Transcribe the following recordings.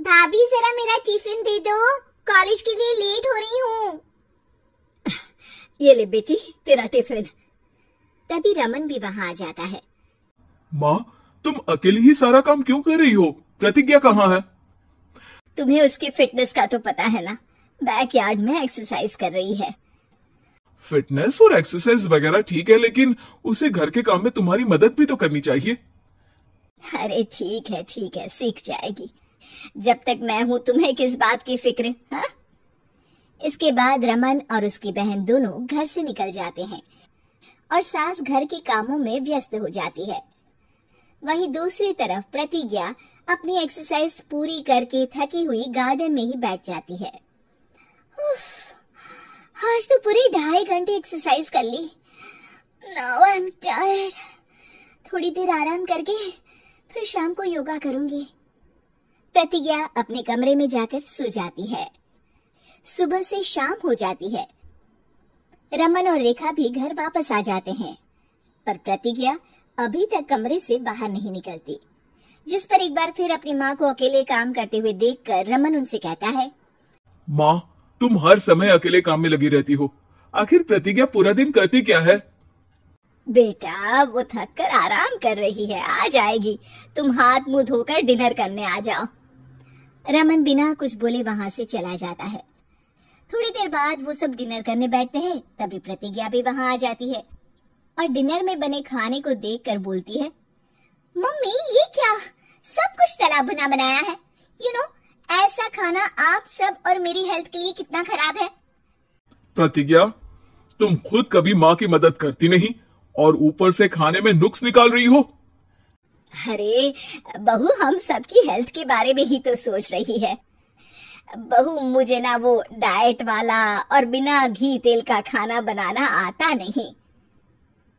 भाभी जरा मेरा टिफिन दे दो, कॉलेज के लिए लेट हो रही हूँ। ये ले बेटी तेरा टिफिन। तभी रमन भी वहाँ आ जाता है। माँ, तुम अकेली ही सारा काम क्यों कर रही हो? प्रतिज्ञा कहाँ है? तुम्हें उसकी फिटनेस का तो पता है ना, बैकयार्ड में एक्सरसाइज कर रही है। फिटनेस और एक्सरसाइज वगैरह ठीक है, लेकिन उसे घर के काम में तुम्हारी मदद भी तो करनी चाहिए। अरे ठीक है सीख जाएगी। जब तक मैं हूँ तुम्हें किस बात की फिक्र, हाँ? इसके बाद रमन और उसकी बहन दोनों घर से निकल जाते हैं और सास घर के कामों में व्यस्त हो जाती है। वहीं दूसरी तरफ प्रतिज्ञा अपनी एक्सरसाइज पूरी करके थकी हुई गार्डन में ही बैठ जाती है। आज तो पूरे 2.5 घंटे एक्सरसाइज कर ली। Now I am tired. थोड़ी देर आराम करके फिर शाम को योगा करूंगी। प्रतिज्ञा अपने कमरे में जाकर सो जाती है। सुबह से शाम हो जाती है। रमन और रेखा भी घर वापस आ जाते हैं, पर प्रतिज्ञा अभी तक कमरे से बाहर नहीं निकलती, जिस पर एक बार फिर अपनी माँ को अकेले काम करते हुए देखकर रमन उनसे कहता है, माँ, तुम हर समय अकेले काम में लगी रहती हो। आखिर प्रतिज्ञा पूरा दिन करती क्या है? बेटा वो थक कर आराम कर रही है, आ जाएगी। तुम हाथ मुंह धोकर डिनर करने आ जाओ। रमन बिना कुछ बोले वहाँ से चला जाता है। थोड़ी देर बाद वो सब डिनर करने बैठते हैं। तभी प्रतिज्ञा भी वहाँ आ जाती है और डिनर में बने खाने को देखकर बोलती है, मम्मी ये क्या, सब कुछ तला भुना बनाया है। यू नो, ऐसा खाना आप सब और मेरी हेल्थ के लिए कितना खराब है। प्रतिज्ञा, तुम खुद कभी माँ की मदद करती नहीं और ऊपर से खाने में नुक्स निकाल रही हो। अरे बहू, हम सबकी हेल्थ के बारे में ही तो सोच रही है। बहू, मुझे ना वो डाइट वाला और बिना घी तेल का खाना बनाना आता नहीं।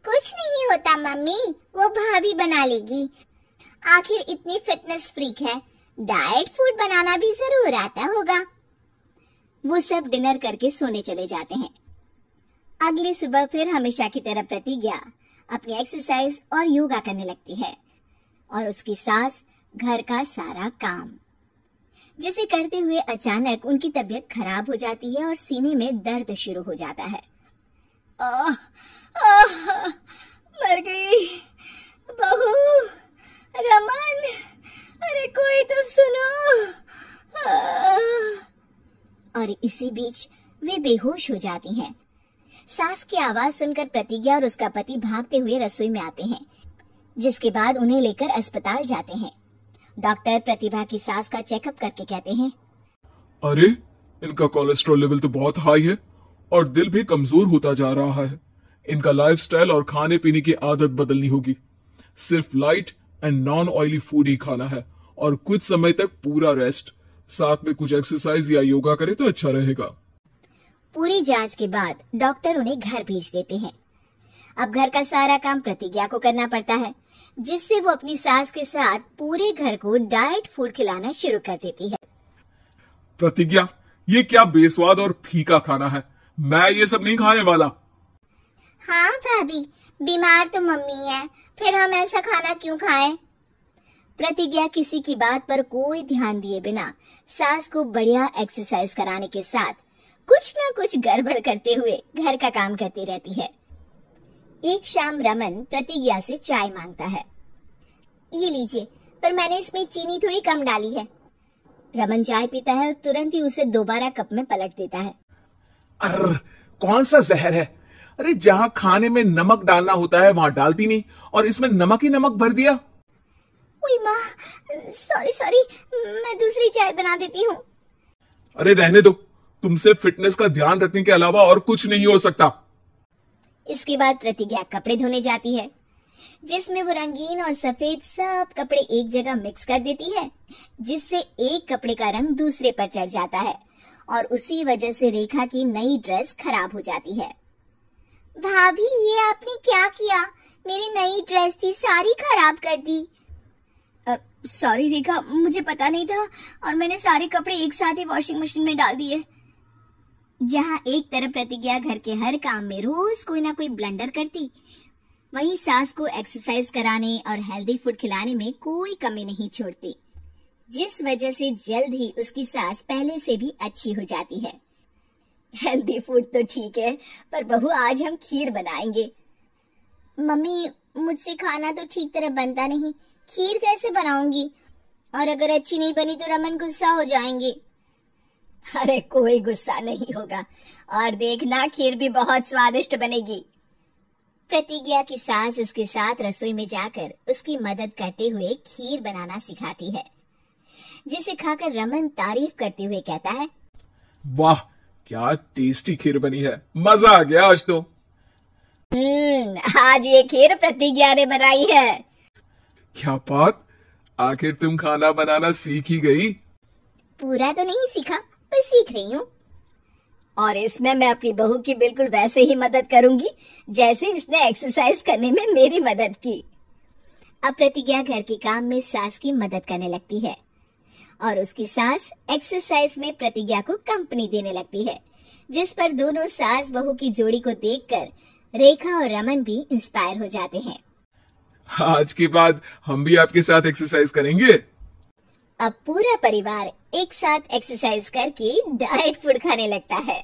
कुछ नहीं होता मम्मी, वो भाभी बना लेगी। आखिर इतनी फिटनेस फ्रीक है, डाइट फूड बनाना भी जरूर आता होगा। वो सब डिनर करके सोने चले जाते हैं। अगली सुबह फिर हमेशा की तरह प्रतिज्ञा अपनी एक्सरसाइज और योगा करने लगती है और उसकी सास घर का सारा काम, जिसे करते हुए अचानक उनकी तबीयत खराब हो जाती है और सीने में दर्द शुरू हो जाता है। मर गई बहू। रमन, अरे कोई तो सुनो। और इसी बीच वे बेहोश हो जाती हैं। सास की आवाज सुनकर प्रतिज्ञा और उसका पति भागते हुए रसोई में आते हैं, जिसके बाद उन्हें लेकर अस्पताल जाते हैं। डॉक्टर प्रतिभा की सास का चेकअप करके कहते हैं, अरे इनका कोलेस्ट्रॉल लेवल तो बहुत हाई है और दिल भी कमजोर होता जा रहा है। इनका लाइफस्टाइल और खाने पीने की आदत बदलनी होगी। सिर्फ light and non oily food ही खाना है और कुछ समय तक पूरा रेस्ट, साथ में कुछ एक्सरसाइज या योगा करे तो अच्छा रहेगा। पूरी जांच के बाद डॉक्टर उन्हें घर भेज देते हैं। अब घर का सारा काम प्रतिज्ञा को करना पड़ता है, जिससे वो अपनी सास के साथ पूरे घर को डाइट फूड खिलाना शुरू कर देती है। प्रतिज्ञा, ये क्या बेस्वाद और फीका खाना है, मैं ये सब नहीं खाने वाला। हाँ भाभी, बीमार तो मम्मी है, फिर हम ऐसा खाना क्यों खाएं? प्रतिज्ञा किसी की बात पर कोई ध्यान दिए बिना सास को बढ़िया एक्सरसाइज कराने के साथ कुछ न कुछ गड़बड़ करते हुए घर का काम करती रहती है। एक शाम रमन प्रतिज्ञा से चाय मांगता है। ये लीजिए, पर मैंने इसमें चीनी थोड़ी कम डाली है। रमन चाय पीता है और तुरंत ही उसे दोबारा कप में पलट देता है। अर्र, कौन सा जहर है? अरे जहाँ खाने में नमक डालना होता है वहाँ डालती नहीं और इसमें नमक ही नमक भर दिया। ओए माँ, सॉरी, मैं दूसरी चाय बना देती हूँ। अरे रहने दो, तुमसे फिटनेस का ध्यान रखने के अलावा और कुछ नहीं हो सकता। इसके बाद प्रतिज्ञा कपड़े धोने जाती है, जिसमें वो रंगीन और सफेद सब कपड़े एक जगह मिक्स कर देती है, जिससे एक कपड़े का रंग दूसरे पर चढ़ जाता है और उसी वजह से रेखा की नई ड्रेस खराब हो जाती है। भाभी, ये आपने क्या किया? मेरी नई ड्रेस थी, सारी खराब कर दी। सॉरी रेखा, मुझे पता नहीं था और मैंने सारे कपड़े एक साथ ही वॉशिंग मशीन में डाल दिए। जहाँ एक तरफ प्रतिज्ञा घर के हर काम में रोज कोई ना कोई ब्लंडर करती, वहीं सास को एक्सरसाइज कराने और हेल्दी फूड खिलाने में कोई कमी नहीं छोड़ती। जिस वजह से जल्द ही उसकी सांस पहले से भी अच्छी हो जाती है। हेल्दी फूड तो ठीक है, पर बहू आज हम खीर बनाएंगे। मम्मी, मुझसे खाना तो ठीक तरह बनता नहीं, खीर कैसे बनाऊंगी? और अगर अच्छी नहीं बनी तो रमन गुस्सा हो जाएंगे। अरे कोई गुस्सा नहीं होगा, और देखना खीर भी बहुत स्वादिष्ट बनेगी। प्रतिज्ञा की सास उसके साथ रसोई में जाकर उसकी मदद करते हुए खीर बनाना सिखाती है, जिसे खाकर रमन तारीफ करते हुए कहता है, वाह क्या टेस्टी खीर बनी है, मजा आ गया आज तो। आज ये खीर प्रतिज्ञा ने बनाई है। क्या बात, आखिर तुम खाना बनाना सीख ही गई? पूरा तो नहीं सीखा, पर सीख रही हूँ। और इसमें मैं अपनी बहू की बिल्कुल वैसे ही मदद करूंगी जैसे इसने एक्सरसाइज करने में मेरी मदद की। अब प्रतिज्ञा घर के काम में सास की मदद करने लगती है और उसकी सास एक्सरसाइज में प्रतिज्ञा को कंपनी देने लगती है, जिस पर दोनों सास बहू की जोड़ी को देखकर रेखा और रमन भी इंस्पायर हो जाते हैं। आज के बाद हम भी आपके साथ एक्सरसाइज करेंगे। अब पूरा परिवार एक साथ एक्सरसाइज करके डाइट फूड खाने लगता है।